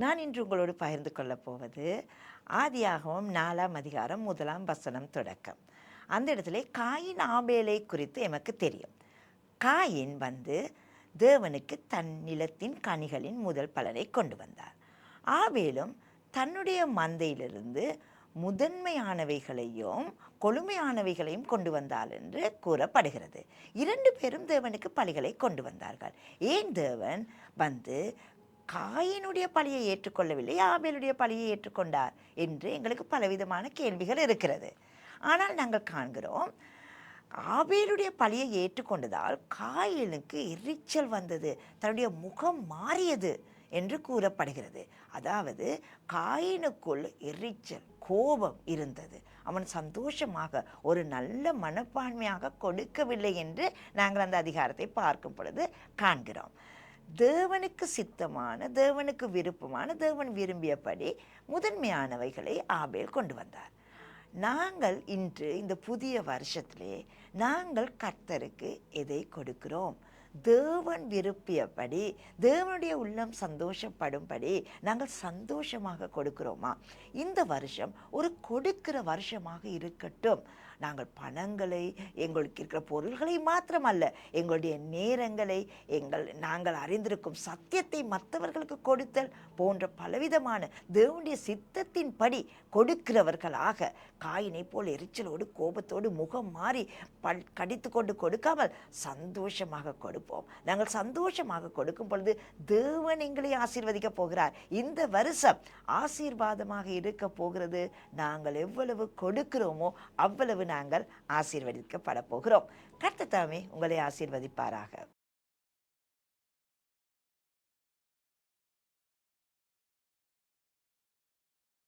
நான் இன்று உங்களோடு பகிர்ந்து கொள்ளப் போவது ஆதியாகமம் 4ஆம் அதிகாரம் 1ஆம் வசனம் தொடக்கம். அந்த இடத்துல காயின் ஆபேலை குறித்து எமக்கு தெரியும். காயின் தேவனுக்கு தன் நிலத்தின் கனிகளின் முதல் பலனை கொண்டு வந்தார். ஆபேலும் தன்னுடைய மந்தையிலிருந்து முதன்மையானவைகளையும் கொழுமையானவைகளையும் கொண்டு வந்தார் என்று கூறப்படுகிறது. 2 பேரும் தேவனுக்கு பலிகளை கொண்டு வந்தார்கள். ஏன் தேவன் காயினுடைய பலியை ஏற்றுக்கொள்ளவில்லை, ஆபேலுடைய பலியை ஏற்றுக்கொண்டார் என்று எங்களுக்கு பலவிதமான கேள்விகள் இருக்கிறது. ஆனால் நாங்கள் காண்கிறோம், ஆபேலுடைய பலியை ஏற்றுக்கொண்டதால் காயினுக்கு எரிச்சல் வந்தது, தன்னுடைய முகம் மாறியது என்று கூறப்படுகிறது. அதாவது காயினுக்குள் எரிச்சல், கோபம் இருந்தது. அவன் சந்தோஷமாக ஒரு நல்ல மனப்பான்மையாக கொடுக்கவில்லை என்று நாங்கள் அந்த அதிகாரத்தை பார்க்கும் பொழுது காண்கிறோம். தேவனுக்கு சித்தமான, தேவனுக்கு விருப்பமான, தேவன் விரும்பியபடி முதன்மையானவைகளை ஆபேல் கொண்டு வந்தார். நாங்கள் இன்று இந்த புதிய வருஷத்திலே நாங்கள் கர்த்தருக்கு எதை கொடுக்கிறோம்? தேவன் விரும்பியபடி, தேவனுடைய உள்ளம் சந்தோஷப்படும்படி நாங்கள் சந்தோஷமாக கொடுக்கிறோமா? இந்த வருஷம் ஒரு கொடுக்கிற வருஷமாக இருக்கட்டும். நாங்கள் பணங்களை, எங்களுக்கு இருக்கிற பொருள்களை மாத்திரமல்ல, எங்களுடைய நேரங்களை, நாங்கள் அறிந்திருக்கும் சத்தியத்தை மற்றவர்களுக்கு கொடுத்தல் போன்ற பலவிதமான தேவனுடைய சித்தத்தின்படி கொடுக்கிறவர்களாக, காயினை போல் எரிச்சலோடு கோபத்தோடு முகம் மாறி கடித்து கொண்டு கொடுக்காமல் சந்தோஷமாக கொடுப்போம். நாங்கள் சந்தோஷமாக கொடுக்கும் பொழுது தேவன் எங்களை ஆசீர்வதிக்க போகிறார். இந்த வருஷம் ஆசீர்வாதமாக இருக்க போகிறது. நாங்கள் எவ்வளவு கொடுக்கிறோமோ அவ்வளவு நாங்கள் ஆசீர்வதிக்கப்பட போகிறோம். கர்த்தர் தாமே உங்களை ஆசீர்வதிப்பாராக.